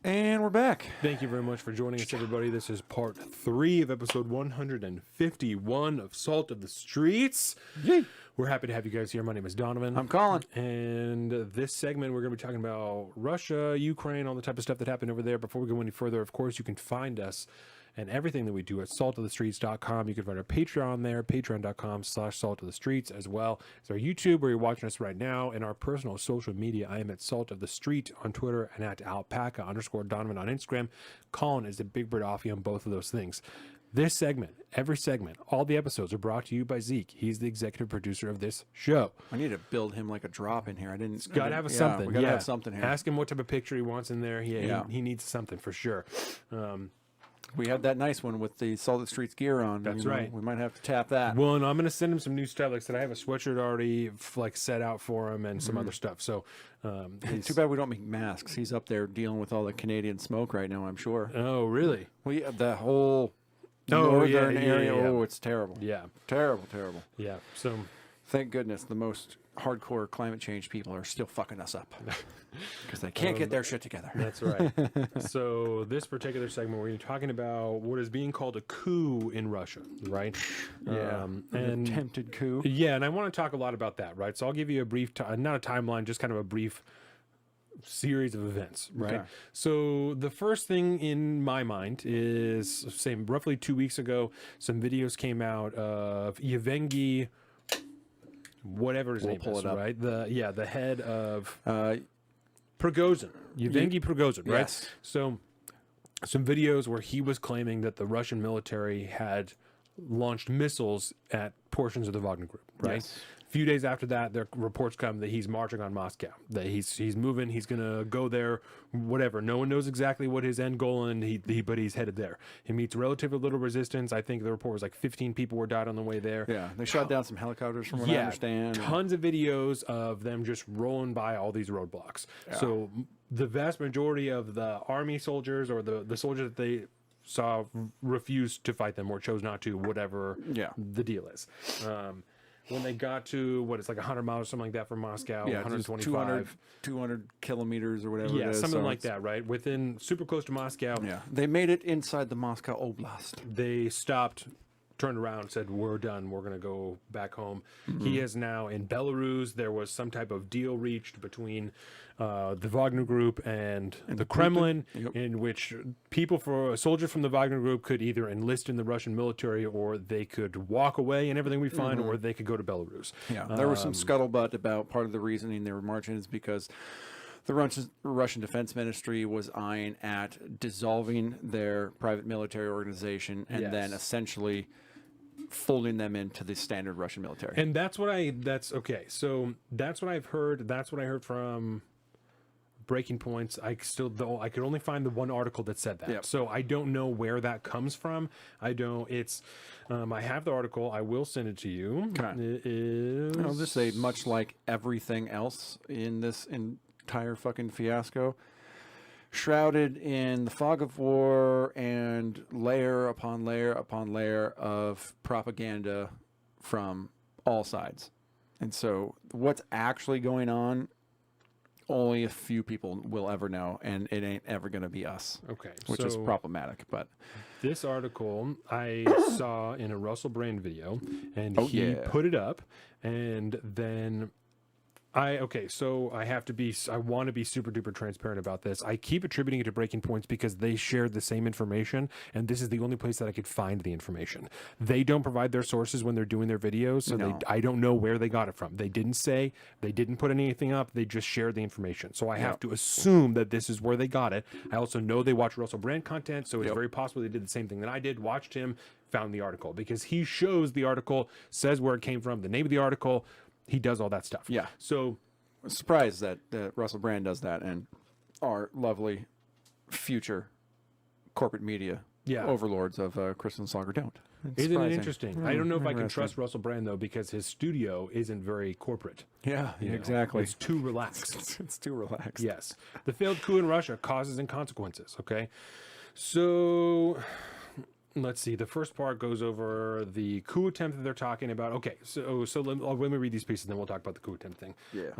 And we're back. Thank you very much for joining us, everybody. This is part 3 of episode 151 of Salt of the Streets. Yay. We're happy to have you guys here. My name is Donovan. I'm Colin. And this segment, we're going to be talking about Russia, Ukraine, all the type of stuff that happened over there. Before we go any further, of course, you can find us and everything that we do at saltofthestreets.com. You can find our Patreon there, patreon.com/saltofthestreets, as well as our YouTube, where you're watching us right now, and our personal social media. I am at Salt of the Street on Twitter and at alpaca_Donovan on Instagram. Colin is at Big Bird Offie on both of those things. This segment, every segment, all the episodes are brought to you by Zeke. He's the executive producer of this show. I need to build him like a drop in here. Got to have something. We got to have something here. Ask him what type of picture he wants in there. He needs something for sure. We had that nice one with the Salt of the Streets gear on. That's right. We might have to tap that. Well, and I'm going to send him some new stuff. Like I said, I have a sweatshirt already set out for him and some other stuff. So Too bad we don't make masks. He's up there dealing with all the Canadian smoke right now, I'm sure. Oh, really? The whole northern area. Yeah. Oh, it's terrible. Yeah. Terrible, terrible. Yeah. So Thank goodness the most hardcore climate change people are still fucking us up because they can't get their shit together. that's right. So this particular segment, we're talking about what is being called a coup in Russia, right? Yeah. An attempted coup. Yeah, and I want to talk a lot about that, right? So I'll give you a brief, not a timeline, just kind of a brief series of events, right? Okay. So the first thing in my mind is, roughly 2 weeks ago, some videos came out of Yevgeny, whatever his name pull is, it up. right? The head of Prigozhin. Yevgeny Prigozhin, right? Yes. So some videos where he was claiming that the Russian military had launched missiles at portions of the Wagner Group, right? Yes. A few days after that, the reports come that he's marching on Moscow, that he's moving, he's gonna go there, whatever. No one knows exactly what his end goal, and but he's headed there. He meets relatively little resistance. I think the report was like 15 people were died on the way there. Yeah, they shot down some helicopters from what I understand. Tons of videos of them just rolling by all these roadblocks. So the vast majority of the army soldiers or the soldiers that they saw refused to fight them or chose not to, whatever the deal is. When they got to it's like 100 miles or something like that from Moscow, 125, 200 kilometers or whatever it is. something like that, right? Within super close to Moscow. Yeah, they made it inside the Moscow Oblast. They stopped, turned around, said, "We're done. We're going to go back home." He is now in Belarus. There was some type of deal reached between the Wagner Group and the Kremlin, in which soldiers from the Wagner Group could either enlist in the Russian military, or they could walk away and everything would be fine, or they could go to Belarus. Yeah, there was some scuttlebutt about part of the reasoning they were marching is because the Russian Defense Ministry was eyeing at dissolving their private military organization and then essentially folding them into the standard Russian military. And okay. So that's what I've heard. That's what I heard from Breaking Points. I could only find the one article that said that. Yep. So I don't know where that comes from. I have the article. I will send it to you. Okay. It is, I'll just say, much like everything else in this entire fucking fiasco, shrouded in the fog of war and layer upon layer upon layer of propaganda from all sides. And so what's actually going on, only a few people will ever know, and it ain't ever going to be us. Okay. Which is problematic, but this article I saw in a Russell Brand video, and he put it up, and then I want to be super duper transparent about this. I keep attributing it to Breaking Points because they shared the same information, and this is the only place that I could find the information. They don't provide their sources when they're doing their videos, so I don't know where they got it from. They didn't say, they didn't put anything up, they just shared the information. So I have to assume that this is where they got it. I also know they watch Russell Brand content, so it's very possible they did the same thing that I did, watched him, found the article, because he shows the article, says where it came from, the name of the article. He does all that stuff. Yeah. So I'm surprised that Russell Brand does that, and our lovely future corporate media overlords of Kristen Slaughter don't. Isn't it interesting? I don't know if I can trust Russell Brand, though, because his studio isn't very corporate. Yeah, exactly. It's too relaxed. It's too relaxed. Yes. The failed coup in Russia, causes and consequences. Okay. So let's see. The first part goes over the coup attempt that they're talking about. Okay, so let me read these pieces, then we'll talk about the coup attempt thing. Yeah.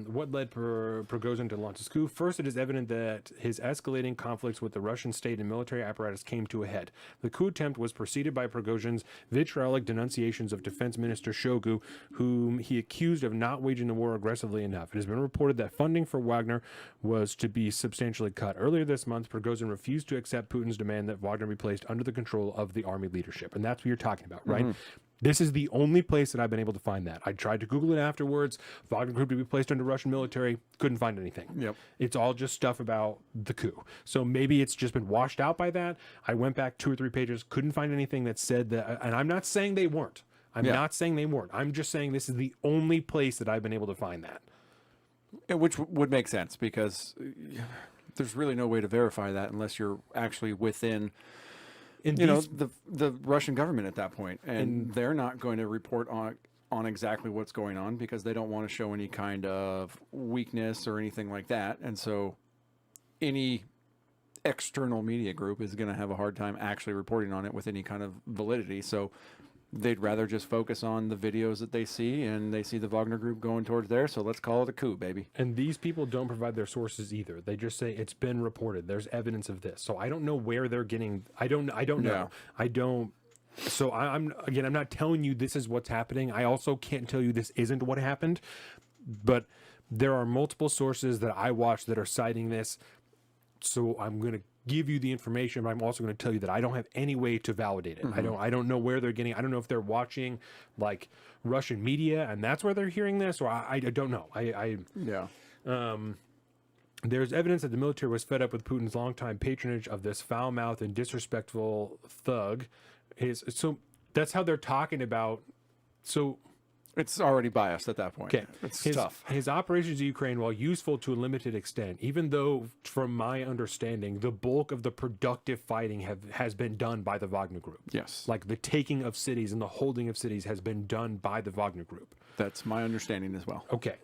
What led Prigozhin to launch his coup? First, it is evident that his escalating conflicts with the Russian state and military apparatus came to a head. The coup attempt was preceded by Prigozhin's vitriolic denunciations of Defense Minister Shoigu, whom he accused of not waging the war aggressively enough. It has been reported that funding for Wagner was to be substantially cut. Earlier this month, Prigozhin refused to accept Putin's demand that Wagner be placed under the control of the army leadership. And that's what you're talking about, right? This is the only place that I've been able to find that. I tried to Google it afterwards. Wagner Group to be placed under Russian military. Couldn't find anything. Yep. It's all just stuff about the coup. So maybe it's just been washed out by that. I went back 2 or 3 pages, couldn't find anything that said that. And I'm not saying they weren't. I'm not saying they weren't. I'm just saying this is the only place that I've been able to find that. Which would make sense because there's really no way to verify that unless you're actually within the Russian government at that point, and they're not going to report on exactly what's going on because they don't want to show any kind of weakness or anything like that. And so any external media group is going to have a hard time actually reporting on it with any kind of validity. So they'd rather just focus on the videos that they see, and they see the Wagner Group going towards there. So let's call it a coup, baby. And these people don't provide their sources either. They just say it's been reported. There's evidence of this. So I don't know where they're getting. I don't know. I don't. So I'm not telling you this is what's happening. I also can't tell you this isn't what happened. But there are multiple sources that I watched that are citing this. So I'm going to give you the information, but I'm also going to tell you that I don't have any way to validate it. I don't know where they're getting. I don't know if they're watching like Russian media and that's where they're hearing this, or I don't know. There's evidence that the military was fed up with Putin's longtime patronage of this foul-mouthed and disrespectful thug. So that's how they're talking about. So it's already biased at that point. Okay. It's tough. His operations in Ukraine, while useful to a limited extent, even though, from my understanding, the bulk of the productive fighting has been done by the Wagner Group. Yes. Like the taking of cities and the holding of cities has been done by the Wagner Group. That's my understanding as well. Okay.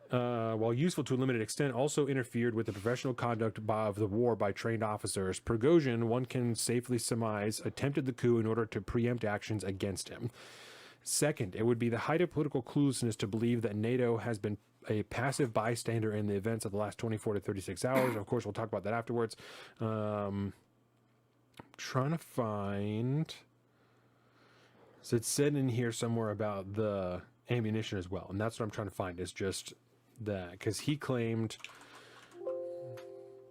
While useful to a limited extent, also interfered with the professional conduct of the war by trained officers. Prigozhin, one can safely surmise, attempted the coup in order to preempt actions against him. Second, it would be the height of political cluelessness to believe that NATO has been a passive bystander in the events of the last 24 to 36 hours. Of course, we'll talk about that afterwards. Trying to find... So it said in here somewhere about the ammunition as well. And that's what I'm trying to find, is just that. Because he claimed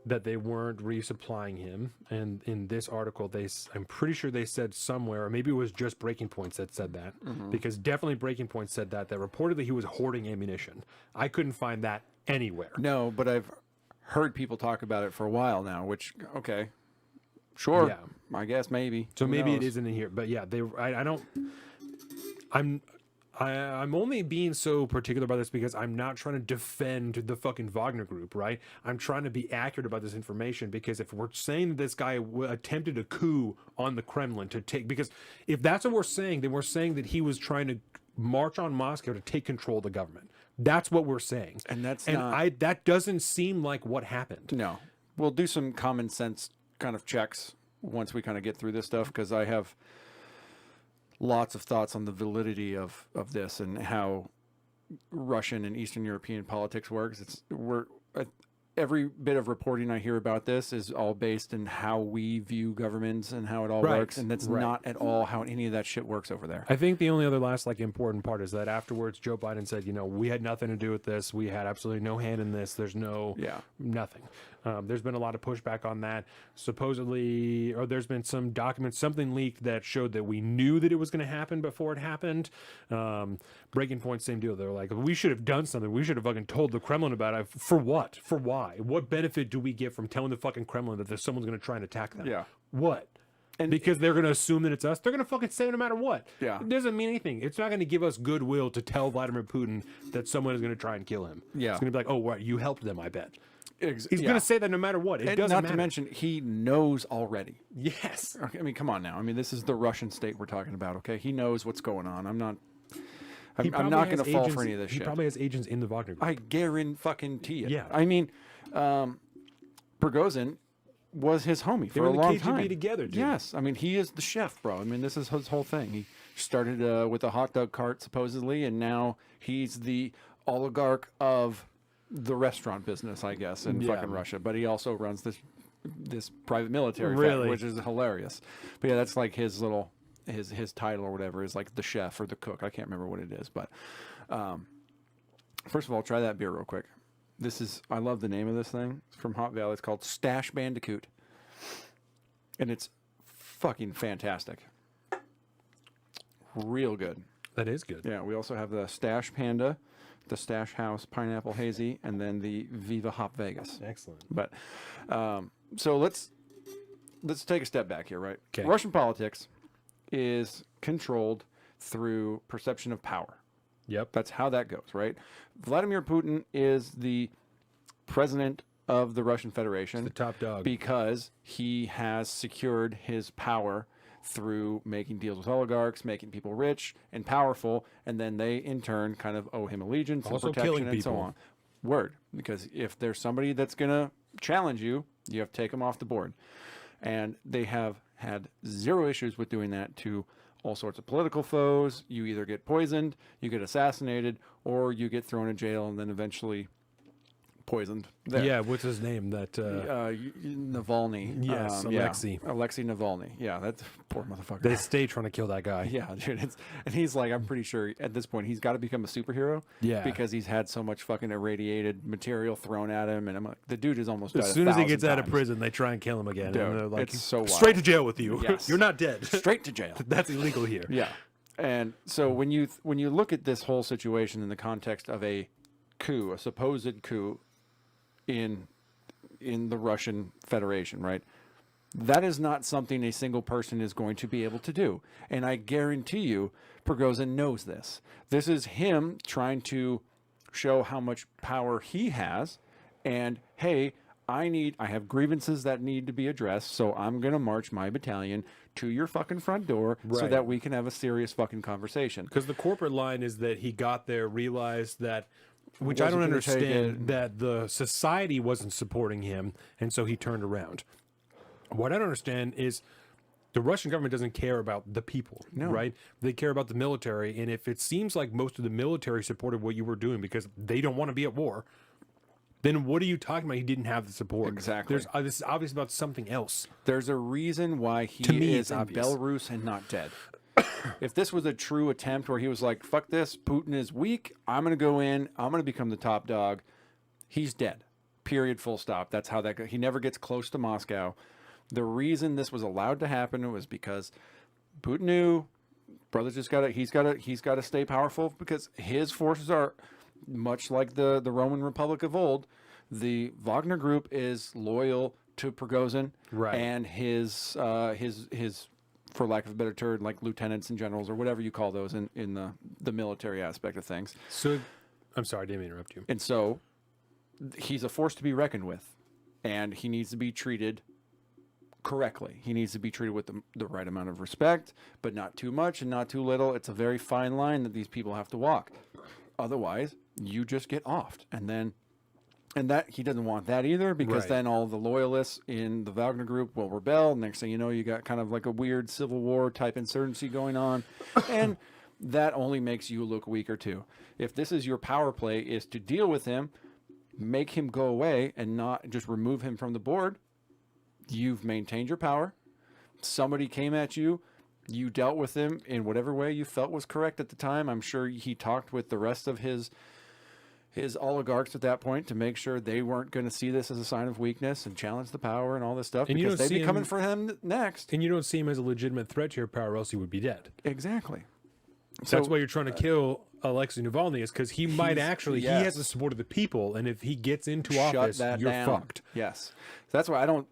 that they weren't resupplying him, and in this article I'm pretty sure they said somewhere, or maybe it was just Breaking Points that said that, because definitely Breaking Points said that reportedly he was hoarding ammunition. I couldn't find that anywhere. No, but I've heard people talk about it for a while now, which, okay, sure, Yeah. I guess maybe. So Who maybe knows? it isn't in here, but yeah, I'm only being so particular about this because I'm not trying to defend the fucking Wagner Group, right? I'm trying to be accurate about this information, because if we're saying that this guy attempted a coup on the Kremlin to take, because if that's what we're saying, then we're saying that he was trying to march on Moscow to take control of the government. That's what we're saying. And that's that doesn't seem like what happened. No. We'll do some common sense kind of checks once we kind of get through this stuff, because I have lots of thoughts on the validity of this and how Russian and Eastern European politics works. Every bit of reporting I hear about this is all based in how we view governments and how it all works, and that's not at all how any of that shit works over there. I think the only other last important part is that afterwards Joe Biden said, we had nothing to do with this. We had absolutely no hand in this. There's nothing. There's been a lot of pushback on that. Supposedly, or there's been some documents, something leaked that showed that we knew that it was going to happen before it happened. Breaking Point, same deal. They're like, we should have done something. We should have fucking told the Kremlin about it. For what? For why? What benefit do we get from telling the fucking Kremlin that someone's going to try and attack them? Yeah. What? And because they're going to assume that it's us. They're going to fucking say it no matter what. Yeah. It doesn't mean anything. It's not going to give us goodwill to tell Vladimir Putin that someone is going to try and kill him. Yeah. It's going to be like, oh, what? You helped them, I bet. He's yeah. going to say that no matter what. It doesn't not matter. to mention, he knows already. Yes. Okay, I mean, come on now. I mean, this is the Russian state we're talking about, okay? He knows what's going on. I'm not going to fall for any of this shit. He probably has agents in the Wagner Group. I guarantee it. Yeah. I mean, Prigozhin was his homie for were a in the long KGB time. together, dude. Yes, I mean he is the chef, bro. I mean this is his whole thing. He started with a hot dog cart supposedly, and now he's the oligarch of the restaurant business, I guess, in Yeah. fucking Russia. But he also runs this private military, Really? which is hilarious. But yeah, that's like his little his title or whatever is like the chef or the cook. I can't remember what it is, but first of all, try that beer real quick. I love the name of this thing. It's from Hot Valley. It's called Stash Bandicoot. And it's fucking fantastic. Real good. That is good. Yeah, we also have the Stash Panda, the Stash House Pineapple Hazy, and then the Viva Hop Vegas. Excellent. But so let's take a step back here, right? 'Kay. Russian politics is controlled through perception of power. Yep. That's how that goes, right? Vladimir Putin is the president of the Russian Federation The top dog. because he has secured his power through making deals with oligarchs, making people rich and powerful, and then they in turn kind of owe him allegiance Also and protection killing and so people. on. Word, because if there's somebody that's going to challenge you, you have to take them off the board. And they have had zero issues with doing that to all sorts of political foes. You either get poisoned, you get assassinated, or you get thrown in jail and then eventually poisoned. There. Yeah, what's his name? That Navalny. Yes, yeah. Alexei. Alexei Navalny. Yeah, that's poor motherfucker. they stay trying to kill that guy. Yeah, dude. And he's like, I'm pretty sure at this point he's got to become a superhero. Yeah. Because he's had so much fucking irradiated material thrown at him, and I'm like, the dude is almost died As soon as he 1,000 gets out of times. prison, they try and kill him again. Dude, and they're like, it's so wild. straight to jail with you. Yes. You're not dead. straight to jail. That's illegal here. Yeah. And so when you look at this whole situation in the context of a coup, a supposed coup in the Russian Federation, right? That is not something a single person is going to be able to do. And I guarantee you, Prigozhin knows this. This is him trying to show how much power he has. And, hey, I have grievances that need to be addressed, so I'm going to march my battalion to your fucking front door so Right. that we can have a serious fucking conversation. Because the corporate line is that he got there, realized that, which I Wasn't don't gonna take understand, it. that the society wasn't supporting him, and so he turned around. What I don't understand is the Russian government doesn't care about the people, right? They care about the military, and if it seems like most of the military supported what you were doing because they don't want to be at war, then what are you talking about? He didn't have the support. Exactly. This is obvious about something else. There's a reason why he To me, is it's in obvious. Belarus and not dead. If this was a true attempt where he was like, fuck this, Putin is weak, I'm going to go in, I'm going to become the top dog, he's dead. Period, full stop. That's how that goes. He never gets close to Moscow. The reason this was allowed to happen was because Putin knew, brother's just he's got to stay powerful because his forces are much like the Roman Republic of old. The Wagner Group is loyal to Prigozhin, Right. and his for lack of a better term, like lieutenants and generals or whatever you call those in the military aspect of things. So, I'm sorry, I didn't mean to interrupt you. And so he's a force to be reckoned with, and he needs to be treated correctly. He needs to be treated with the right amount of respect, but not too much and not too little. It's a very fine line that these people have to walk. Otherwise, you just get offed. And that he doesn't want that either, because Right. then all the loyalists in the Wagner Group will rebel. Next thing you know, you got kind of like a weird civil war type insurgency going on. And that only makes you look weaker too. If this is your power play, is to deal with him, make him go away and not just remove him from the board, you've maintained your power. Somebody came at you. You dealt with him in whatever way you felt was correct at the time. I'm sure he talked with the rest of his oligarchs at that point to make sure they weren't going to see this as a sign of weakness and challenge the power and all this stuff, And you because don't they'd see be coming him- for him next. And you don't see him as a legitimate threat to your power, or else he would be dead. Exactly. That's why you're trying to kill Alexei Navalny, is because he might actually, he yes. has the support of the people, and if he gets into shut office, that you're down. fucked. Yes. That's why I don't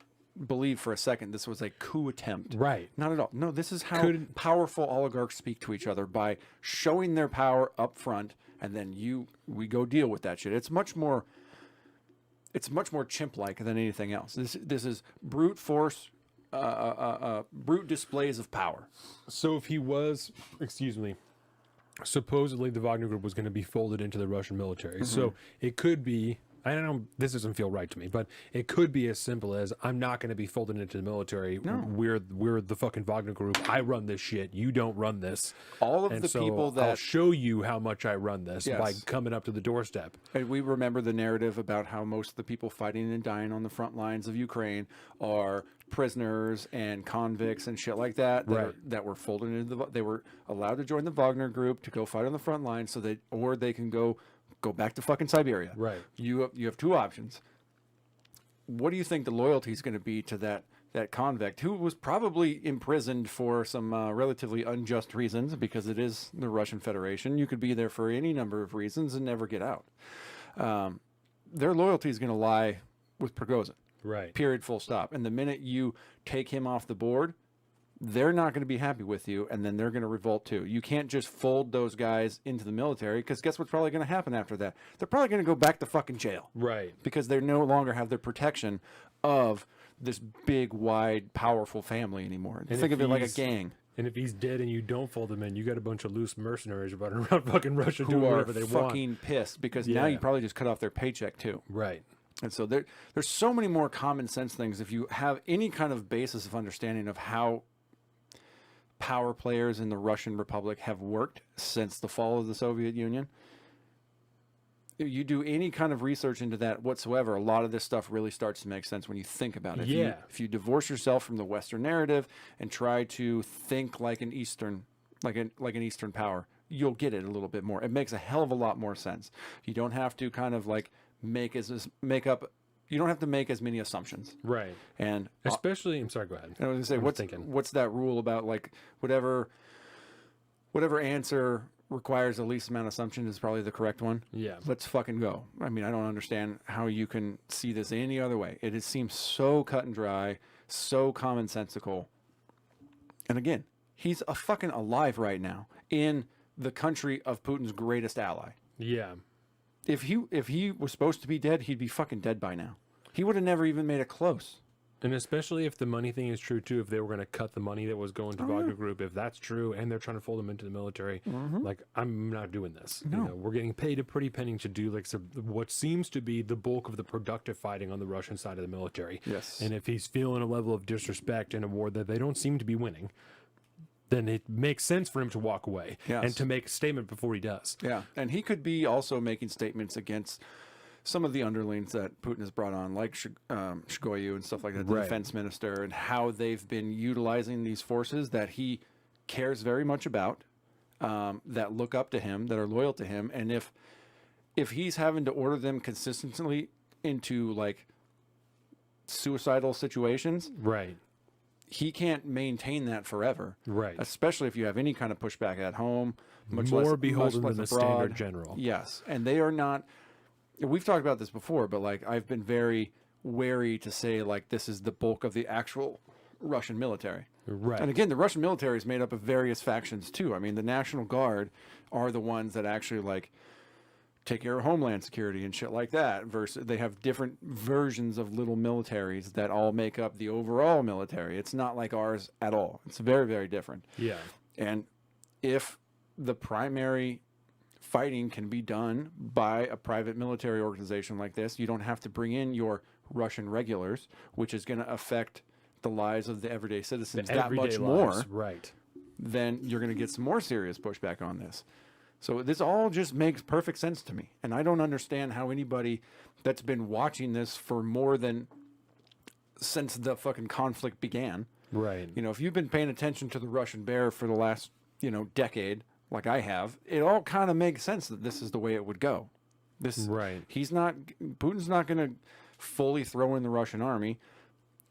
believe for a second this was a coup attempt. Right. Not at all. No, this is how Couldn't- powerful oligarchs speak to each other, by showing their power up front, and then we go deal with that shit. It's much more chimp-like than anything else. This is brute force, brute displays of power. So if he was, supposedly the Wagner Group was going to be folded into the Russian military. So it could be I don't know, this doesn't feel right to me, but it could be as simple as I'm not going to be folded into the military. No. We're the fucking Wagner Group. I run this shit. You don't run this. All of And the so people I'll that show you how much I run this by Yes. coming up to the doorstep. And we remember the narrative about how most of the people fighting and dying on the front lines of Ukraine are prisoners and convicts and shit like that that were folded into they were allowed to join the Wagner Group to go fight on the front line or they can go back to fucking Siberia. Right. You have two options. What do you think the loyalty is going to be to that convict who was probably imprisoned for some relatively unjust reasons, because it is the Russian Federation? You could be there for any number of reasons and never get out. Their loyalty is going to lie with Prigozhin. Right. Period, full stop. And the minute you take him off the board, they're not going to be happy with you, and then they're going to revolt too. You can't just fold those guys into the military, because guess what's probably going to happen after that? They're probably going to go back to fucking jail. Right. Because they no longer have the protection of this big, wide, powerful family anymore. And think of it like a he's- gang And if he's dead and you don't fold him in, you got a bunch of loose mercenaries running around fucking Russia doing who are whatever they want. fucking pissed, because now Yeah. you probably just cut off their paycheck too. Right. And so there's so many more common sense things. If you have any kind of basis of understanding of how power players in the Russian Republic have worked since the fall of the Soviet Union, you do any kind of research into that whatsoever, a lot of this stuff really starts to make sense when you think about it. Yeah. If you divorce yourself from the Western narrative and try to think like an Eastern, like an Eastern power, you'll get it a little bit more. It makes a hell of a lot more sense. You don't have to kind of like you don't have to make as many assumptions. Right. And Especially, I'm sorry, go ahead. I was gonna say, what's that rule about, like, whatever answer requires the least amount of assumption is probably the correct one. Yeah. Let's fucking go. I mean, I don't understand how you can see this any other way. It seems so cut and dry, so commonsensical. And again, he's a fucking alive right now in the country of Putin's greatest ally. Yeah. If he was supposed to be dead, he'd be fucking dead by now. He would have never even made it close. And especially if the money thing is true too, if they were going to cut the money that was going to Wagner Group, if that's true, and they're trying to fold them into the military, like, I'm not doing this. No. You know, we're getting paid a pretty penny to do like what seems to be the bulk of the productive fighting on the Russian side of the military. Yes. And if he's feeling a level of disrespect in a war that they don't seem to be winning, then it makes sense for him to walk away and to make a statement before he does. Yeah, and he could be also making statements against some of the underlings that Putin has brought on, like Shoigu and stuff like that, the defense minister, and how they've been utilizing these forces that he cares very much about, that look up to him, that are loyal to him. And if he's having to order them consistently into, like, suicidal situations, Right. he can't maintain that forever. Right. Especially if you have any kind of pushback at home. Much More less, beholden much than less the abroad. standard general. Yes. And they are not... We've talked about this before, but, like, I've been very wary to say, like, this is the bulk of the actual Russian military. Right. And again, the Russian military is made up of various factions too. I mean, the National Guard are the ones that actually, like, take care of Homeland Security and shit like that. Versus they have different versions of little militaries that all make up the overall military. It's not like ours at all. It's very, very different. Yeah. And if the primary fighting can be done by a private military organization like this, you don't have to bring in your Russian regulars, which is going to affect the lives of the everyday citizens that much more, Right. then you're going to get some more serious pushback on this. So this all just makes perfect sense to me. And I don't understand how anybody that's been watching this for more than since the fucking conflict began. Right. You know, if you've been paying attention to the Russian bear for the last, decade, like I have, it all kind of makes sense that this is the way it would go. Right. Putin's not going to fully throw in the Russian army.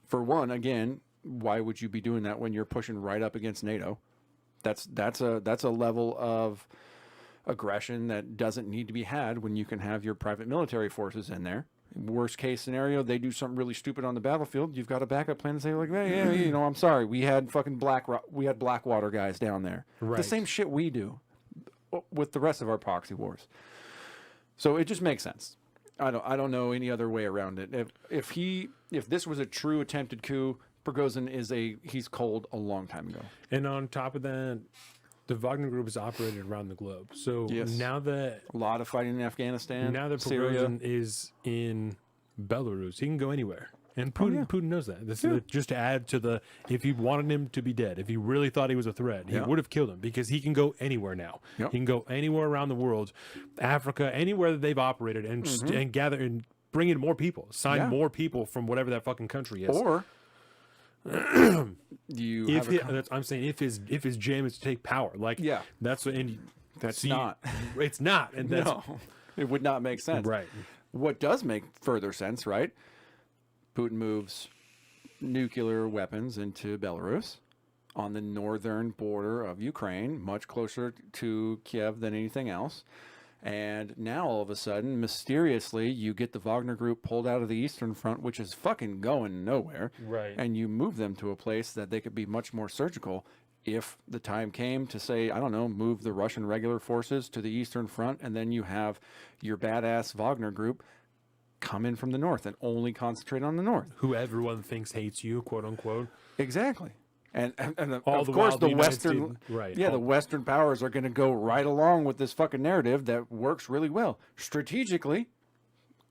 For one, again, why would you be doing that when you're pushing right up against NATO? That's a level of aggression that doesn't need to be had when you can have your private military forces in there. Worst case scenario, they do something really stupid on the battlefield. You've got a backup plan to say, like, hey, I'm sorry, we had fucking Blackwater guys down there. Right. The same shit we do with the rest of our proxy wars. So it just makes sense. I don't know any other way around it. If this was a true attempted coup, Prigozhin he's cold a long time ago. And on top of that, the Wagner Group is operated around the globe. So Yes. now that A lot of fighting in Afghanistan, now that Syria. Prigozhin is in Belarus, he can go anywhere. And Putin knows that. This is just to add to the, if he wanted him to be dead, if he really thought he was a threat, he would have killed him because he can go anywhere now. Yep. He can go anywhere around the world, Africa, anywhere that they've operated, and and gather and bring in more people, sign more people from whatever that fucking country is. Or you if have a I'm saying if his jam is to take power, like that's what, and That's see, not. it's not, and that's no, it would not make sense. right. What does make further sense, right? Putin moves nuclear weapons into Belarus on the northern border of Ukraine, much closer to Kiev than anything else. And now all of a sudden, mysteriously, you get the Wagner Group pulled out of the Eastern Front, which is fucking going nowhere. Right. And you move them to a place that they could be much more surgical if the time came to say, I don't know, move the Russian regular forces to the Eastern Front, and then you have your badass Wagner Group come in from the north and only concentrate on the north. Who everyone thinks hates you, quote unquote. Exactly. And All of the course while the the United Western States- right. yeah, the Western powers are going to go right along with this fucking narrative that works really well. Strategically,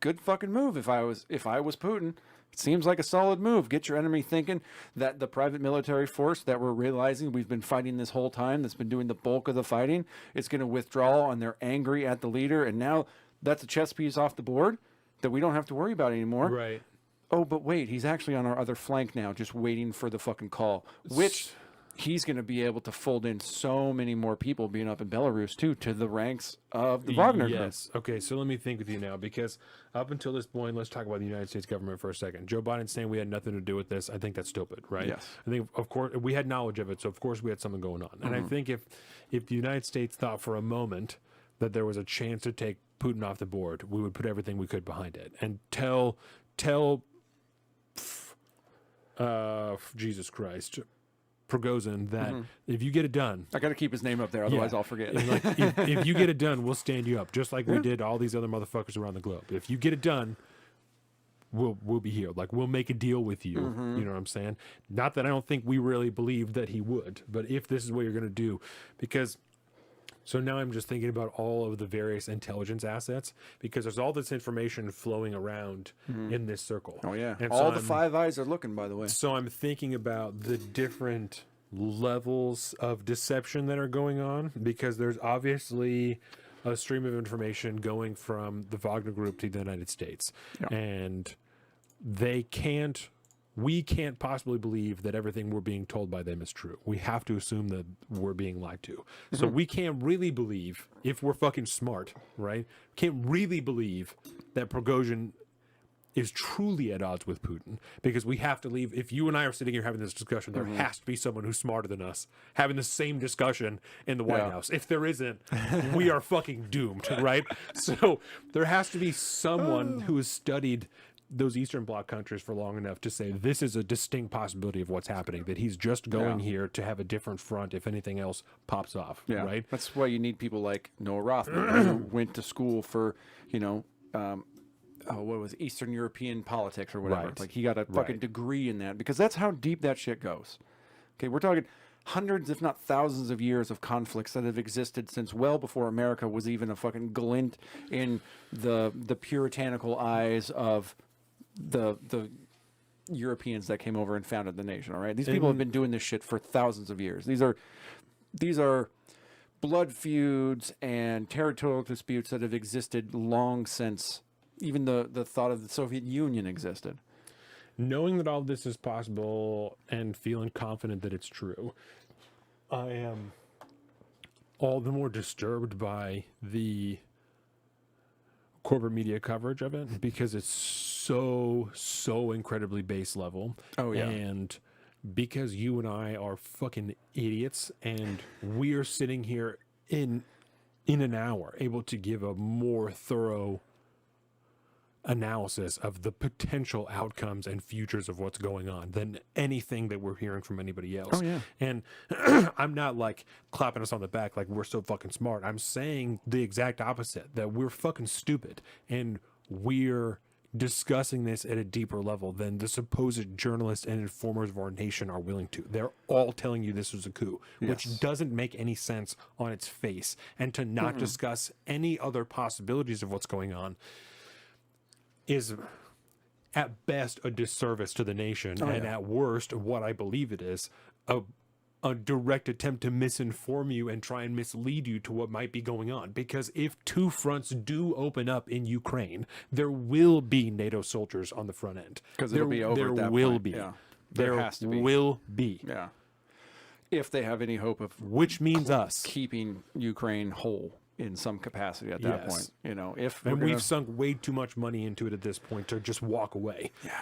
good fucking move if I was Putin. It seems like a solid move. Get your enemy thinking that the private military force that we're realizing we've been fighting this whole time, that's been doing the bulk of the fighting, is going to withdraw and they're angry at the leader, and now that's a chess piece off the board that we don't have to worry about anymore. Right. Oh, but wait, he's actually on our other flank now, just waiting for the fucking call, which he's going to be able to fold in so many more people being up in Belarus, too, to the ranks of the Wagner Group. Yes. Okay, so let me think with you now, because up until this point, let's talk about the United States government for a second. Joe Biden saying we had nothing to do with this. I think that's stupid, right? Yes. I think, of course, we had knowledge of it, so of course we had something going on. And I think if the United States thought for a moment that there was a chance to take Putin off the board, we would put everything we could behind it and tell Jesus Christ, Prigozhin, that if you get it done, I got to keep his name up there, otherwise I'll forget. like, if you get it done, we'll stand you up, just like we did all these other motherfuckers around the globe. If you get it done, we'll be here. Like, we'll make a deal with you. You know what I'm saying? Not that I don't think we really believe that he would, but if this is what you're going to do, because. So now I'm just thinking about all of the various intelligence assets, because there's all this information flowing around in this circle. Oh, yeah. And All so the Five Eyes are looking, by the way. So I'm thinking about the different levels of deception that are going on, because there's obviously a stream of information going from the Wagner Group to the United States. Yeah. And we can't possibly believe that everything we're being told by them is true. We have to assume that we're being lied to. So we can't really believe, if we're fucking smart, right? Can't really believe that Prigozhin is truly at odds with Putin, because we have to leave. If you and I are sitting here having this discussion, there has to be someone who's smarter than us having the same discussion in the White House. If there isn't, we are fucking doomed, right? So there has to be someone who has studied those Eastern Bloc countries for long enough to say this is a distinct possibility of what's happening, that he's just going here to have a different front if anything else pops off, right? That's why you need people like Noah Rothman, who went to school for, what was it, Eastern European politics or whatever. Right. Like, he got a fucking degree in that, because that's how deep that shit goes. Okay, we're talking hundreds, if not thousands of years of conflicts that have existed since well before America was even a fucking glint in the puritanical eyes of the Europeans that came over and founded the nation. All right, these people have been doing this shit for thousands of years. These are blood feuds and territorial disputes that have existed long since even the thought of the Soviet Union existed. Knowing that all this is possible and feeling confident that it's true, I am all the more disturbed by the corporate media coverage of it, because it's so incredibly base level. Oh, yeah. And because you and I are fucking idiots, and we're sitting here in an hour able to give a more thorough analysis of the potential outcomes and futures of what's going on than anything that we're hearing from anybody else. Oh, yeah. And I'm not like clapping us on the back like we're so fucking smart. I'm saying the exact opposite, that we're fucking stupid and we're discussing this at a deeper level than the supposed journalists and informers of our nation are willing to. They're all telling you this was a coup, which doesn't make any sense on its face. And to not discuss any other possibilities of what's going on is at best a disservice to the nation, and at worst, what I believe it is, a direct attempt to misinform you and try and mislead you to what might be going on. Because if two fronts do open up in Ukraine, there will be NATO soldiers on the front end. Because it'll be over there at that will point. be. Yeah. There has to be. will be. Yeah. If they have any hope of Which means us. keeping Ukraine whole in some capacity at that point. You know, if And we've sunk way too much money into it at this point to just walk away. Yeah.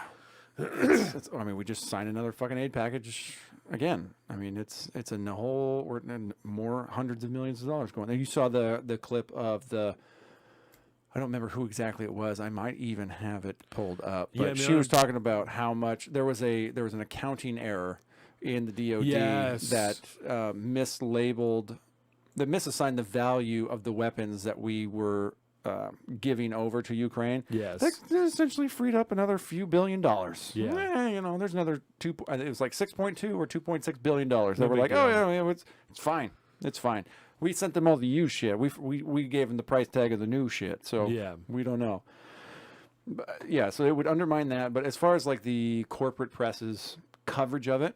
I mean, we just signed another fucking aid package again. I mean, it's a whole, we're in more hundreds of millions of dollars going. And you saw the clip of the, I don't remember who exactly it was. I might even have it pulled up. But Yeah, I mean, she was talking about how much there was an accounting error in the DoD that mislabeled, that misassigned the value of the weapons that we were giving over to Ukraine. Yes. They essentially freed up another few $1 billion. Yeah. You know, there's another I think it was like 6.2 or 2.6 billion dollars. They were big like, deal. oh yeah, it's fine. It's fine. We sent them all the used shit. We gave them the price tag of the new shit. So Yeah. we don't know. But, yeah, so it would undermine that. But as far as like the corporate press's coverage of it,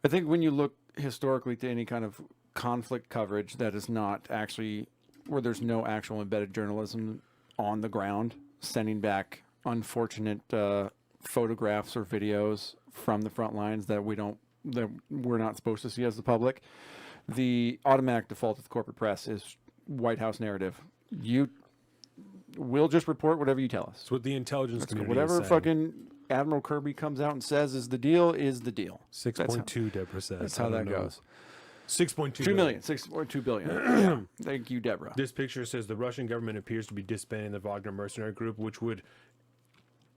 I think when you look historically to any kind of conflict coverage that is not actually, where there's no actual embedded journalism on the ground, sending back unfortunate photographs or videos from the front lines that we're not supposed to see as the public, the automatic default of the corporate press is White House narrative. We'll just report whatever you tell us. It's what the intelligence community Whatever is saying. fucking Admiral Kirby comes out and says is the deal is the deal. 6.2, Deborah says. That's how that goes. 6.2 2 million, 6.2 billion. Yeah. Thank you, Deborah. This picture says the Russian government appears to be disbanding the Wagner mercenary group, which would,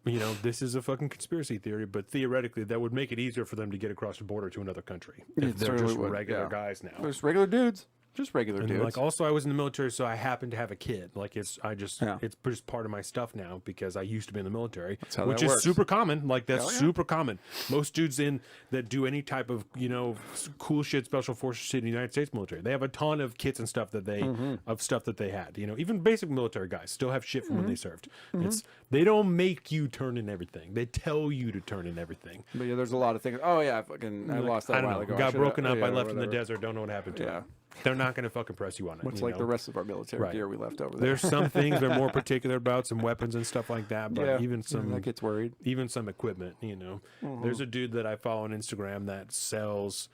you know, this is a fucking conspiracy theory, but theoretically that would make it easier for them to get across the border to another country. If It they're certainly just would, regular yeah. guys now. There's regular dudes. Just regular And dudes. like also I was in the military, so I happen to have a kid. Like it's just part of my stuff now because I used to be in the military, how which that is works. super common. Like that's Hell yeah. super common. Most dudes that do any type of cool shit special forces shit in the United States military, they have a ton of kits and stuff that they had. You know, even basic military guys still have shit from when they served. It's they don't make you turn in everything; they tell you to turn in everything. But yeah, there's a lot of things. Oh yeah, I lost that I a don't while know. ago. Got broken up. Yeah, I left in the whatever. desert. Don't know what happened to Yeah. it. They're not going to fucking press you on it. Much you like know? the rest of our military Right. gear we left over there. There's some things they're more particular about, some weapons and stuff like that, but yeah, even some that gets worried. even some equipment, you know. There's a dude that I follow on Instagram that sells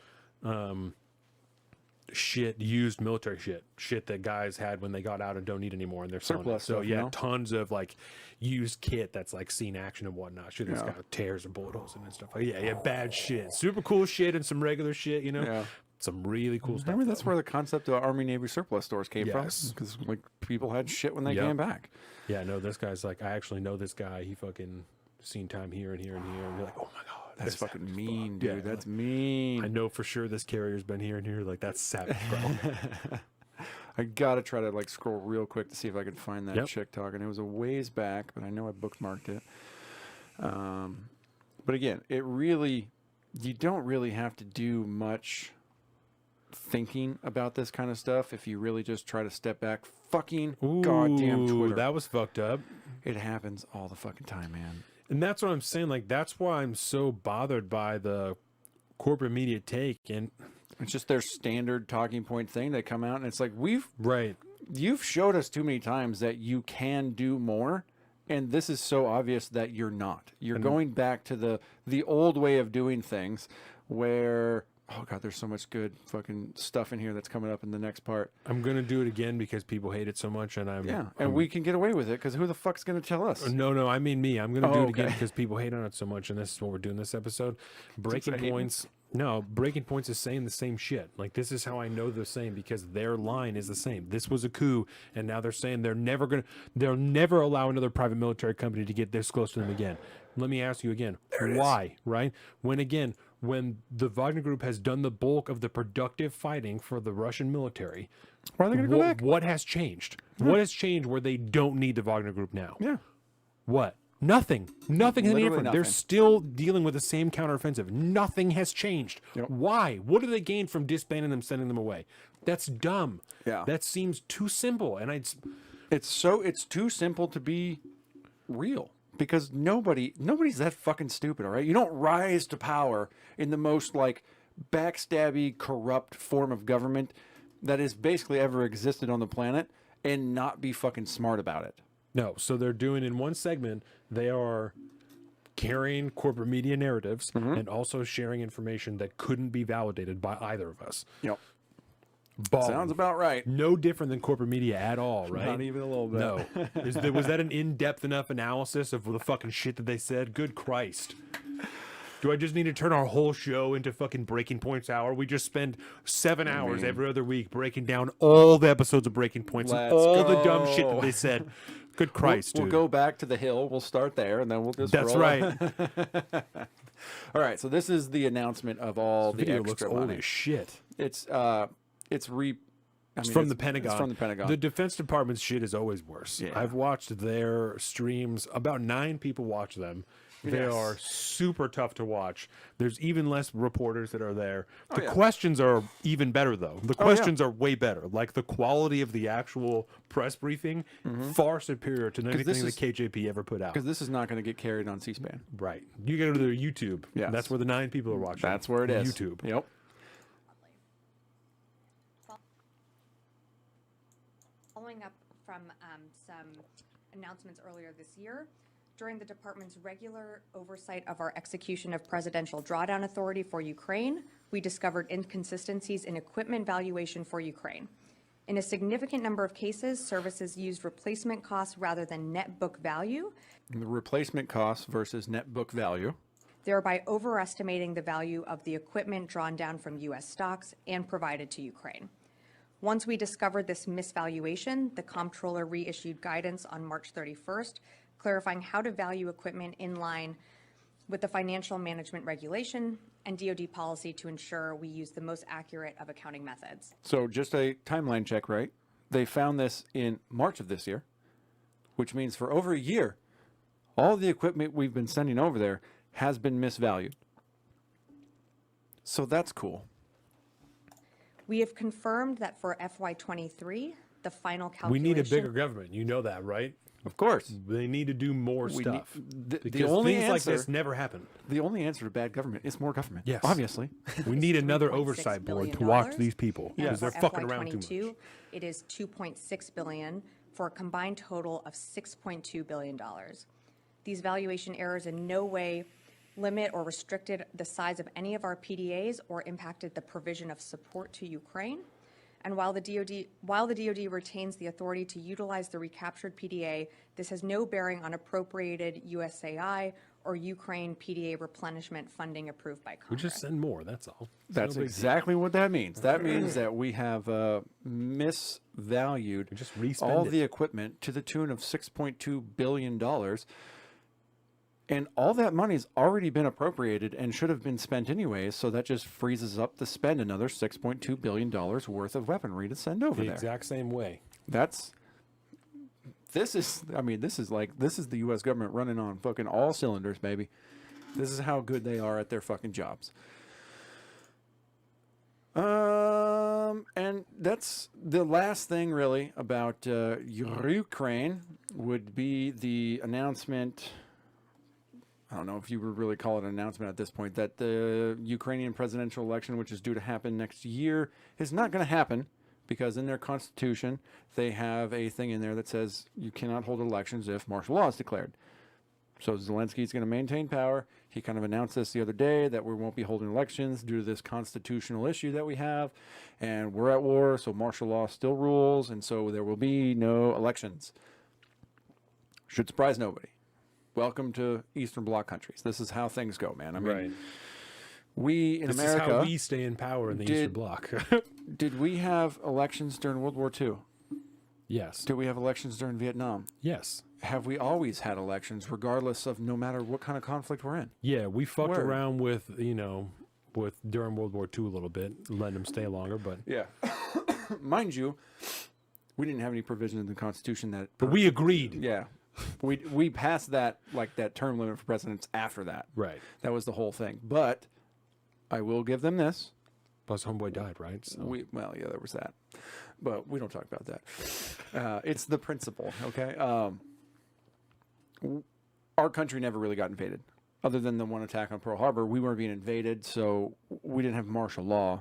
used military shit that guys had when they got out and don't need anymore, and they're selling it. Surplus So stuff, yeah, you know? tons of like used kit that's like seen action and whatnot. Shit that's got tears and bullet holes in it and stuff. Like, yeah, bad shit, super cool shit, and some regular shit, you know. Yeah. Some really cool stuff. Remember, that's where the concept of Army Navy surplus stores came Yes. from, because like people had shit when they Yep. came back. Yeah, no, this guy's like, I actually know this guy. He fucking seen time here and here and here. And you're like, oh my God. That's this fucking savage mean, fuck. dude. Yeah, That's mean. I know for sure this carrier's been here and here. Like, that's savage, bro. I gotta try to like scroll real quick to see if I can find that Yep. chick talking. It was a ways back, but I know I bookmarked it. But again, you don't really have to do much thinking about this kind of stuff if you really just try to step back. Fucking goddamn Ooh, Twitter. that was fucked up. It happens all the fucking time, man. And that's what I'm saying. Like, that's why I'm so bothered by the corporate media take. And It's just their standard talking point thing. They come out and it's like, right. you've showed us too many times that you can do more, and this is so obvious that you're not. You're going back to the old way of doing things where, oh God, there's so much good fucking stuff in here that's coming up in the next part. I'm going to do it again because people hate it so much. And And we can get away with it because who the fuck's going to tell us? No, I mean me. I'm going to do it again okay. because people hate on it so much, and this is what we're doing this episode. Breaking hate me. Points. No, Breaking Points is saying the same shit. Like, this is how I know they're saying, because their line is the same. This was a coup, and now they're saying they'll never allow another private military company to get this close to them again. Let me ask you again, why, right? When the Wagner Group has done the bulk of the productive fighting for the Russian military, Why are they going to go back? what has changed? What has changed where they don't need the Wagner Group now? Yeah. What? Nothing. Nothing is any Literally different. They're nothing. still dealing with the same counteroffensive. Nothing has changed. Yep. Why? What do they gain from disbanding them, sending them away? That's dumb. Yeah. That seems too simple. And It's too simple to be real because nobody's that fucking stupid, all right? You don't rise to power in the most like backstabby, corrupt form of government that has basically ever existed on the planet and not be fucking smart about it. No, so they're doing in one segment, they are carrying corporate media narratives and also sharing information that couldn't be validated by either of us. Yep. Balling. Sounds about right. No different than corporate media at all, right? Not even a little bit. No. Was that an in-depth enough analysis of the fucking shit that they said? Good Christ. Do I just need to turn our whole show into fucking Breaking Points hour? We just spend 7 hours every other week breaking down all the episodes of Breaking Points and Let's all the dumb go. shit that they said. Good Christ, We'll dude. go back to the hill. We'll start there, and then we'll just That's roll right. All right, so this is the announcement of all the Video looks extra old money. as shit. It's From the Pentagon. It's from the Pentagon. The Defense Department's shit is always worse. Yeah. I've watched their streams. About 9 people watch them. They Yes. are super tough to watch. There's even less reporters that are there. The yeah. questions are even better, though. The yeah. questions are way better. Like the quality of the actual press briefing, far superior to anything this that is- KJP ever put out. because this is not going to get carried on C-SPAN. Right. You go to their YouTube. Yes. That's where the 9 people are watching. That's where it is. YouTube. Yep. Following up from some announcements earlier this year, during the department's regular oversight of our execution of Presidential Drawdown Authority for Ukraine, we discovered inconsistencies in equipment valuation for Ukraine. In a significant number of cases, services used replacement costs rather than net book value, The replacement cost versus net book value. thereby overestimating the value of the equipment drawn down from U.S. stocks and provided to Ukraine. Once we discovered this misvaluation, the comptroller reissued guidance on March 31st, clarifying how to value equipment in line with the financial management regulation and DoD policy to ensure we use the most accurate of accounting methods. So just a timeline check, right? They found this in March of this year, which means for over a year, all the equipment we've been sending over there has been misvalued. So that's cool. We have confirmed that for FY23, the final calculation... We need a bigger government. You know that, right? Of course. They need to do more We stuff. need- the because only things like answer- this never happen. The only answer to bad government is more government. Yes. Obviously. We need another $3.6 oversight board to billion. watch these people And because they're for fucking around too FY22, much. it is $2.6 billion for a combined total of $6.2 billion. These valuation errors in no way limit or restricted the size of any of our PDAs or impacted the provision of support to Ukraine. And while the DoD retains the authority to utilize the recaptured PDA, this has no bearing on appropriated USAI or Ukraine PDA replenishment funding approved by We Congress. just send more. That's all. That's No big exactly what that means. That means that we have misvalued Just respend all it. the equipment to the tune of $6.2 billion. And all that money's already been appropriated and should have been spent anyways, so that just freezes up to spend another $6.2 billion worth of weaponry to send over the there. exact same way. This is the U.S. government running on fucking all cylinders, baby. This is how good they are at their fucking jobs. And that's the last thing really about Ukraine would be the announcement. I don't know if you would really call it an announcement at this point that the Ukrainian presidential election, which is due to happen next year, is not going to happen because in their constitution, they have a thing in there that says you cannot hold elections if martial law is declared. So Zelensky's going to maintain power. He kind of announced this the other day that we won't be holding elections due to this constitutional issue that we have. And we're at war, so martial law still rules, and so there will be no elections. Should surprise nobody. Welcome to Eastern Bloc countries. This is how things go, man. I mean, we in This America, is how we stay in power in the Eastern Bloc. did we have elections during World War II? Yes. Did we have elections during Vietnam? Yes. Have we always had elections, regardless of no matter what kind of conflict we're in? Yeah, we fucked Word. around with, with during World War II a little bit, letting them stay longer, but Yeah. Mind you, we didn't have any provision in the Constitution that. we agreed. Yeah. We passed that term limit for presidents after that. Right. That was the whole thing. But I will give them this. Plus, homeboy died, right? So. Well, yeah, there was that, but we don't talk about that. It's the principle, okay? Our country never really got invaded, other than the one attack on Pearl Harbor. We weren't being invaded, so we didn't have martial law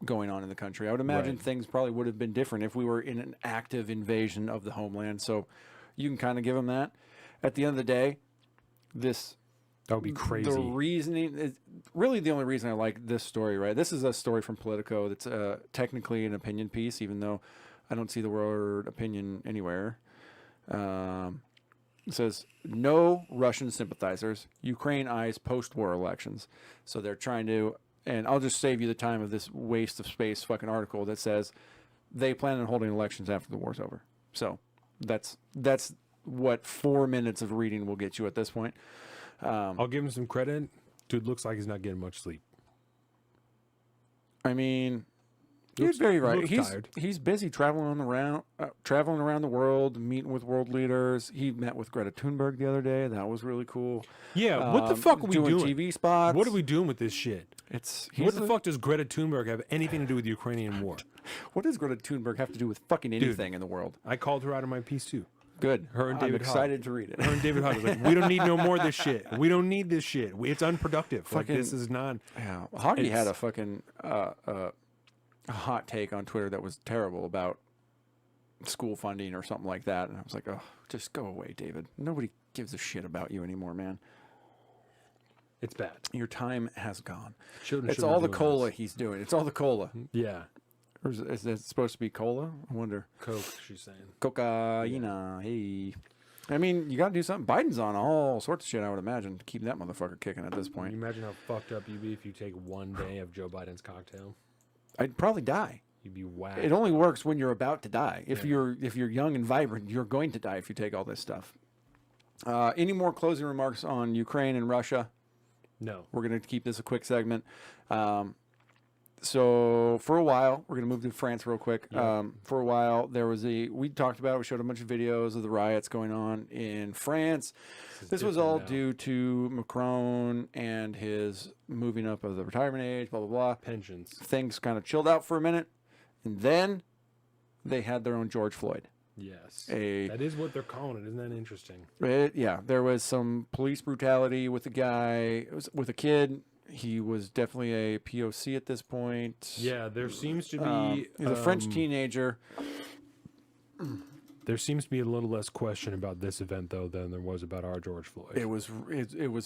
going on in the country. I would imagine things probably would have been different if we were in an active invasion of the homeland. So you can kind of give them that. At the end of the day, that would be crazy. The reasoning is really the only reason I like this story, right? This is a story from Politico that's technically an opinion piece, even though I don't see the word opinion anywhere. It says, no Russian sympathizers. Ukraine eyes post-war elections. So they're trying to, and I'll just save you the time of this waste of space fucking article that says they plan on holding elections after the war's over. So that's what 4 minutes of reading will get you at this point. I'll give him some credit. Dude looks like he's not getting much sleep. I mean, he's very right. He's busy traveling around the world, meeting with world leaders. He met with Greta Thunberg the other day. That was really cool. Yeah, what the fuck are we doing? TV spots. What are we doing with this shit? What the fuck does Greta Thunberg have anything to do with the Ukrainian war? What does Greta Thunberg have to do with fucking anything in the world? I called her out of my piece too. Good. Her and David I'm excited to read it. Her and David Hodge. Like, we don't need no more of this shit. We don't need this shit. It's unproductive. Like, this is not. Yeah. Hoggy had a fucking a hot take on Twitter that was terrible about school funding or something like that. And I was like, oh, just go away, David. Nobody gives a shit about you anymore, man. It's bad. Your time has gone. It's all the cola he's doing. It's all the cola. Yeah. Or is it supposed to be cola? I wonder. Coke, she's saying. Cocaina. Hey. I mean, you got to do something. Biden's on all sorts of shit, I would imagine, to keep that motherfucker kicking at this point. Can you imagine how fucked up you'd be if you take one day of Joe Biden's cocktail? I'd probably die. You'd be whacked. It only works when you're about to die. If you're young and vibrant, you're going to die if you take all this stuff. Any more closing remarks on Ukraine and Russia? No. We're going to keep this a quick segment. So for a while, we're going to move to France real quick. Yeah. For a while, we talked about it. We showed a bunch of videos of the riots going on in France. This was all due to Macron and his moving up of the retirement age, blah, blah, blah. Pensions. Things kind of chilled out for a minute. And then they had their own George Floyd. Yes. That is what they're calling it. Isn't that interesting? Yeah. There was some police brutality with a guy, it was with a kid. He was definitely a POC at this point. Yeah, there seems to be... he's a French teenager. There seems to be a little less question about this event, though, than there was about our George Floyd. It was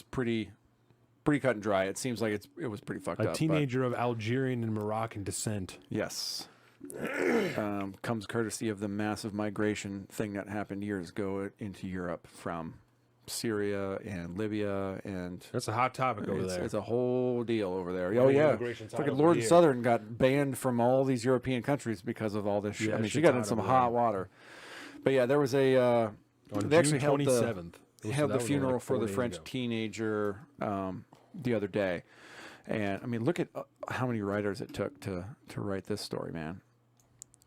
pretty cut and dry. It seems like it was pretty fucked up. A teenager of Algerian and Moroccan descent. Yes. Comes courtesy of the massive migration thing that happened years ago into Europe from Syria and Libya, and that's a hot topic over there. It's a whole deal over there. Oh yeah, fucking Lord Southern got banned from all these European countries because of all this shit. I mean, she got in some hot water. But yeah, there was they actually held the funeral for the French teenager the other day, and I mean, look at how many writers it took to write this story, man.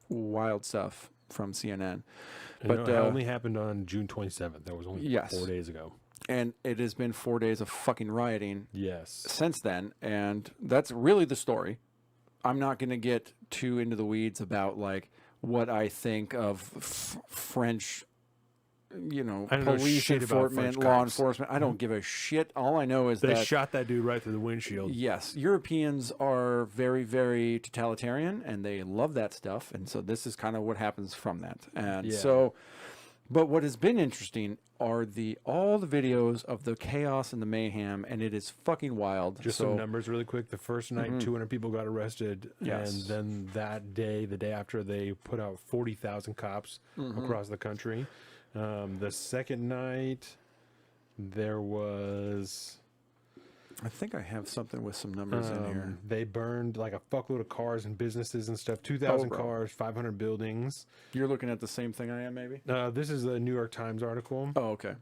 Wild stuff from CNN. But it only happened on June 27th. That was only 4 days ago. And it has been 4 days of fucking rioting since then. And that's really the story. I'm not going to get too into the weeds about like what I think of French, police enforcement, law enforcement. I don't give a shit. All I know is they shot that dude right through the windshield. Yes. Europeans are very, very totalitarian, and they love that stuff. And so this is kind of what happens from that. And but what has been interesting are all the videos of the chaos and the mayhem, and it is fucking wild. Just some numbers really quick. The first night, 200 people got arrested. Yes. And then that day, the day after, they put out 40,000 cops across the country. The second night, there was... I think I have something with some numbers in here. They burned like a fuckload of cars and businesses and stuff. 2,000 cars, 500 buildings. You're looking at the same thing I am, maybe? This is a New York Times article. Oh, okay.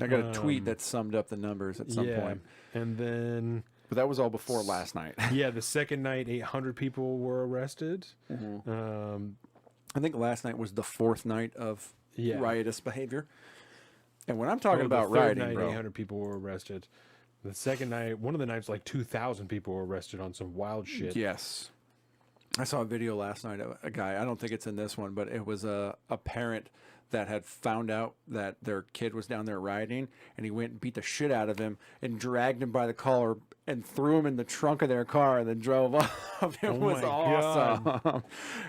I got a tweet that summed up the numbers at some point. And then... But that was all before last night. Yeah, the second night, 800 people were arrested. I think last night was the fourth night of riotous behavior. And when I'm talking The about third rioting, night, bro, 800 people were arrested. The second night, one of the nights, like 2,000 people were arrested on some wild shit. yes. I saw a video last night of a guy, I don't think it's in this one, but it was a parent that had found out that their kid was down there rioting, and he went and beat the shit out of him and dragged him by the collar and threw him in the trunk of their car and then drove off. It was my awesome.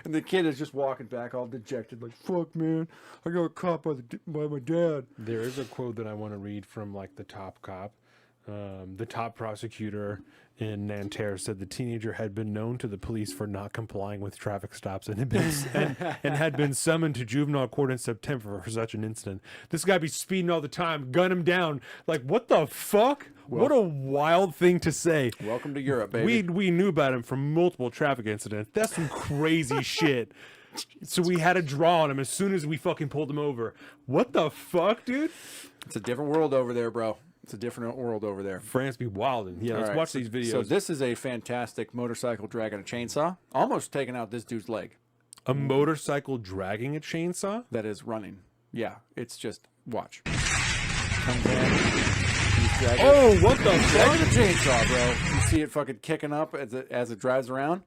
And the kid is just walking back all dejected, like, fuck, man, I got caught by my dad. There is a quote that I want to read from like the top cop. The top prosecutor in Nanterre said the teenager had been known to the police for not complying with traffic stops and had been summoned to juvenile court in September for such an incident. This guy be speeding all the time, gun him down. Like, what the fuck? What a wild thing to say. Welcome to Europe, baby. We knew about him from multiple traffic incidents. That's some crazy shit. So we had a draw on him as soon as we fucking pulled him over. What the fuck, dude? It's a different world over there, bro. It's a different world over there. France be wildin'. Yeah, let's All right, watch these videos. So this is a fantastic motorcycle dragging a chainsaw, almost taking out this dude's leg A motorcycle dragging a chainsaw? that is running. Yeah, it's just, watch. Comes in, he's dragging, Oh, what the dragging fuck? a chainsaw, bro. You see it fucking kicking up as it drives around.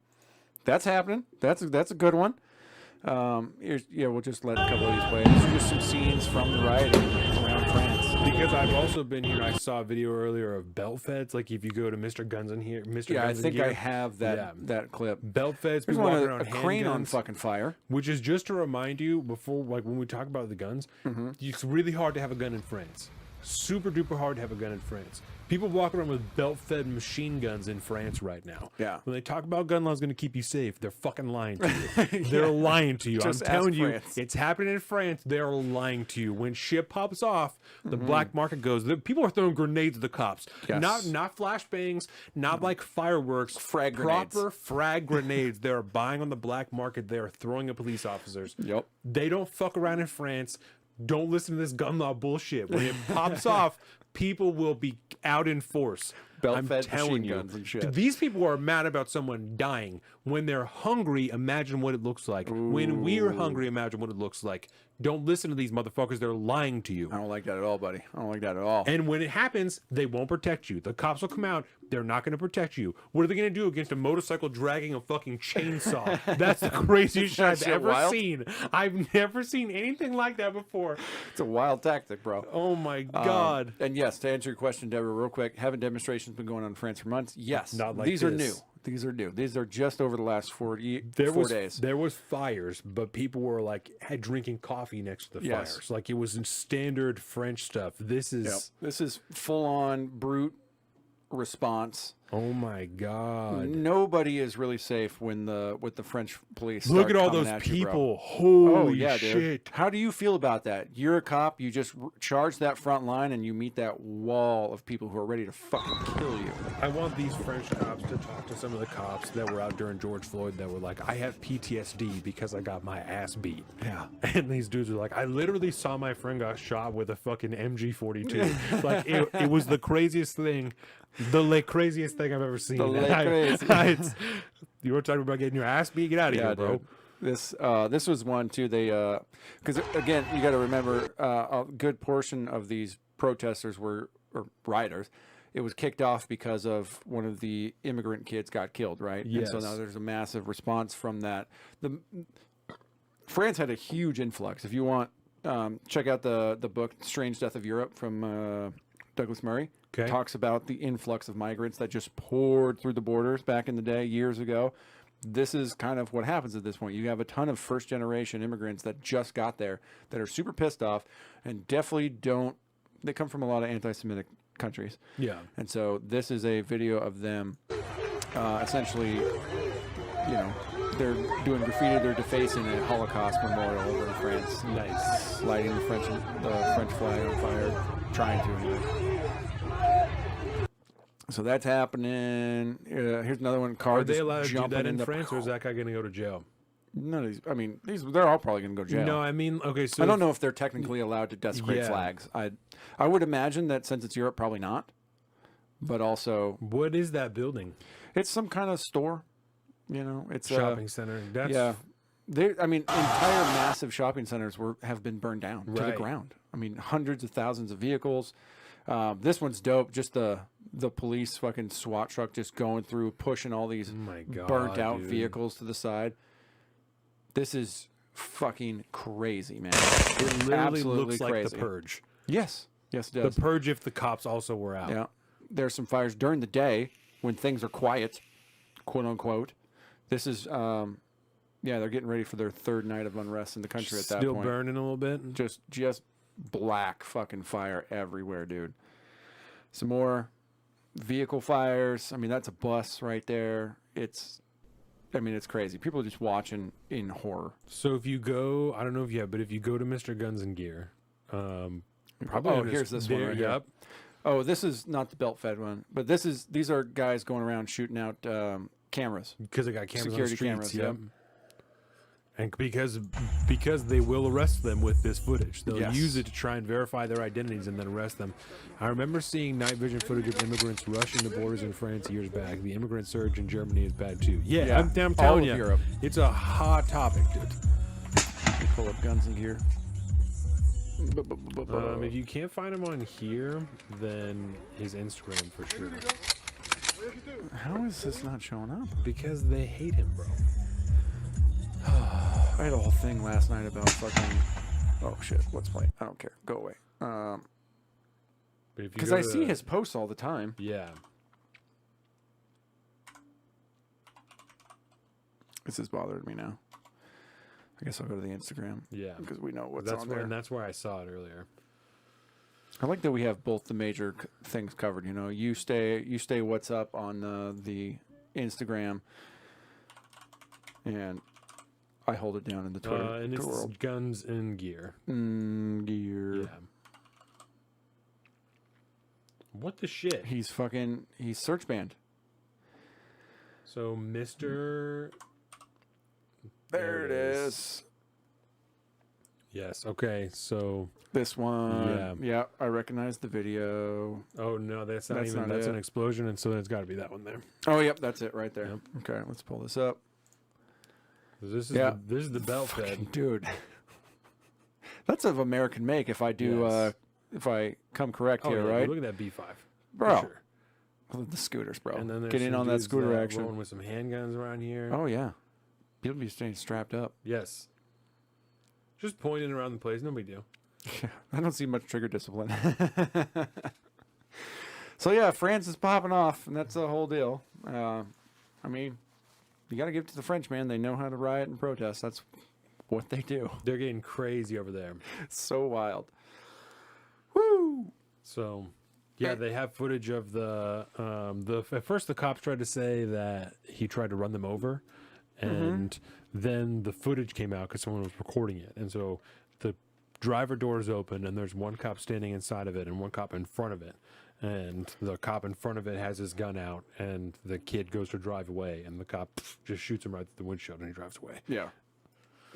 That's happening. That's a good one. Yeah, we'll just let a couple of these play. These are just some scenes from the rioting around France. Because I've also been here. I saw a video earlier of belt feds. Like if you go to Mr. Guns in here, Mr. Yeah, I Guns in think Gear, I have that Yeah. that clip. belt feds be There's one walking of around a crane on handguns, fucking fire. which is just to remind you before, like when we talk about the guns, it's really hard to have a gun in France. Super duper hard to have a gun in France. People walk around with belt-fed machine guns in France right now. Yeah. When they talk about gun laws going to keep you safe, they're fucking lying to you. They're lying to you. Just I'm ask telling you, France. it's happening in France. They're lying to you. When shit pops off, the black market goes. People are throwing grenades at the cops. Yes. Not flashbangs, not like fireworks. Frag grenades. Proper frag grenades. They're buying on the black market. They are throwing at police officers. Yep. They don't fuck around in France. Don't listen to this gun law bullshit. When it pops off, people will be out in force. Belt-fed I'm telling machine you. guns and shit. These people are mad about someone dying. When they're hungry, imagine what it looks like. When we're hungry, imagine what it looks like. Don't listen to these motherfuckers. They're lying to you. I don't like that at all, buddy. I don't like that at all. And when it happens, they won't protect you. The cops will come out. They're not going to protect you. What are they going to do against a motorcycle dragging a fucking chainsaw? That's the craziest shit I've shit ever wild? seen. I've never seen anything like that before. It's a wild tactic, bro. Oh my God. And yes, to answer your question, Deborah, real quick, haven't demonstrations been going on in France for months? Yes. Not like These are new. this. These are new. These are just over the last 4 days. There was fires, but people were like drinking coffee next to the Yes. fires. Like it was in standard French stuff. This is Yep. This is full on brute response. oh my God. Nobody is really safe when the French police. Look start at all coming those at you, bro. people. Holy Oh yeah, shit. dude. How do you feel about that? You're a cop. You just charge that front line, and you meet that wall of people who are ready to fucking kill you. I want these French cops to talk to some of the cops that were out during George Floyd that were like, I have PTSD because I got my ass beat. Yeah. And these dudes are like, I literally saw my friend got shot with a fucking MG42. Like, it was the craziest thing. Craziest thing I've ever seen. The crazy. You were talking about getting your ass beat? Get out of here, bro. Dude. This was one too. They because again, you got to remember a good portion of these protesters or rioters. It was kicked off because of one of the immigrant kids got killed, right? And so Yes. now there's a massive response from that. France had a huge influx. If you want, check out the book "Strange Death of Europe" from Douglas Murray. Okay. Talks about the influx of migrants that just poured through the borders back in the day, years ago. This is kind of what happens at this point. You have a ton of first-generation immigrants that just got there that are super pissed off and definitely don't. They come from a lot of anti-Semitic countries. Yeah. And so this is a video of them essentially, they're doing graffiti, they're defacing a Holocaust memorial over in France. Nice. Lighting the French flag on fire, trying to anyway. So that's happening. Here's another one. Car Are they just allowed to do jumping that in the- France, or is that guy going to go to jail? None of these. I mean, they're all probably going to go to jail. No, I mean, okay, so I don't know if they're technically allowed to desecrate Yeah. flags. I would imagine that since it's Europe, probably not. But also, What is that building? it's some kind of store. It's Shopping center. That's Yeah, entire massive shopping centers have been burned down to the Right. ground. I mean, hundreds of thousands of vehicles. This one's dope. Just the police fucking SWAT truck just going through, pushing all these my God, burnt out dude. vehicles to the side. This is fucking crazy, man. It literally Absolutely looks like crazy. The Purge. Yes, yes, it does. The Purge if the cops also were out. Yeah, there's some fires during the day when things are quiet, quote unquote. This is, yeah, they're getting ready for their third night of unrest in the country at that Still point. burning a little bit. Just black fucking fire everywhere, dude. Some more vehicle fires. I mean, that's a bus right there. It's crazy. People are just watching in horror. So if you go, I don't know if you have, but if you go to Mr. Guns and Gear, probably Oh, on his- here's this one there- right here. Yep. Oh, this is not the belt fed one, but these are guys going around shooting out cameras. Because they got cameras Security on the streets. cameras, Yep. yep. And because they will arrest them with this footage. They'll Yes. use it to try and verify their identities and then arrest them. I remember seeing night vision footage of immigrants rushing the borders in France years back. The immigrant surge in Germany is bad too. Yeah, Yeah, I'm all telling of you, Europe. it's a hot topic, dude. They pull up Guns and Gear. If you can't find him on here, then his Instagram for sure. How is this not showing up? Because they hate him, bro. I had a whole thing last night about fucking. Oh shit! Let's play. I don't care. Go away. But if you Because go I to- see his posts all the time. Yeah. This is bothering me now. I guess I'll go to the Instagram. Yeah. Because we know what's That's on where, there. and that's where I saw it earlier. I like that we have both the major things covered. You know, you stay what's up on the Instagram, and I hold it down in the Twitter, And it's world. Guns and Gear. Gear. Yeah. What the shit? He's search banned. So, Mr. There it is. Yes. Okay. So, This one. Yeah. Yeah, I recognize the video. oh no, that's not That's even. not That's it. an explosion, and so then it's got to be that one there. Oh, yep, that's it right there. Yep. Okay, let's pull this up. This is Yeah. this is the belt fed. Dude. That's of American make if I do Yes. if I come correct Oh, here, yeah, right? Look at that B5, Bro. For sure. The scooters, bro. And then there's Get in some on that dudes, scooter action. rolling with some handguns around here. Oh yeah. People be staying strapped up. Yes. Just pointing around the place. No big deal. Yeah, I don't see much trigger discipline. So yeah, France is popping off, and that's the whole deal. I mean, you got to give it to the French, man. They know how to riot and protest. That's what they do. They're getting crazy over there. It's so wild. Woo! So, yeah, they have footage of the at first the cops tried to say that he tried to run them over, and then the footage came out because someone was recording it, and so the driver door is open, and there's one cop standing inside of it and one cop in front of it, and the cop in front of it has his gun out, and the kid goes to drive away, and the cop just shoots him right through the windshield, and he drives away. Yeah.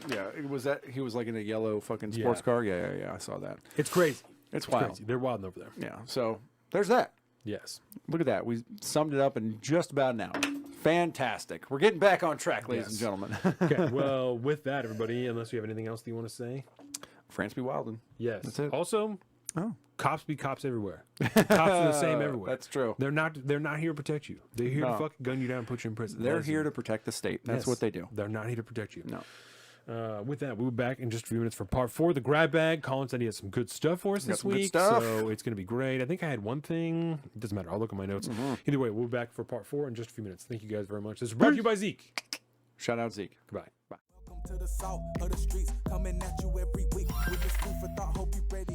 Yeah, it was that he was like in a yellow fucking sports Yeah. car. Yeah, I saw that. It's crazy. It's It's wild. crazy. They're wild over there. Yeah. So there's that. Yes. Look at that. We summed it up in just about an hour. Fantastic. We're getting back on track, ladies and Yes. gentlemen. Okay. Well, with that, everybody, unless you have anything else that you want to say. France be wildin'. Yes. That's it. Also, Oh. cops be cops everywhere. Cops are the same everywhere. That's true. They're not here to protect you. They're here No. to fucking gun you down and put you in prison. They're That's here it. to protect the state. That's Yes. what they do. They're not here to protect you. No. With that, we'll be back in just a few minutes for part 4 of the grab bag. Colin said he has some good stuff for us Got this some good week, stuff. so it's going to be great. I think I had one thing. It doesn't matter. I'll look at my notes. Mm-hmm. Either way, we'll be back for part 4 in just a few minutes. Thank you guys very much. This is brought to you by Zeke. Shout out Zeke. Goodbye. Welcome to the south of the streets, coming at you every week with this food for thought. Hope you ready.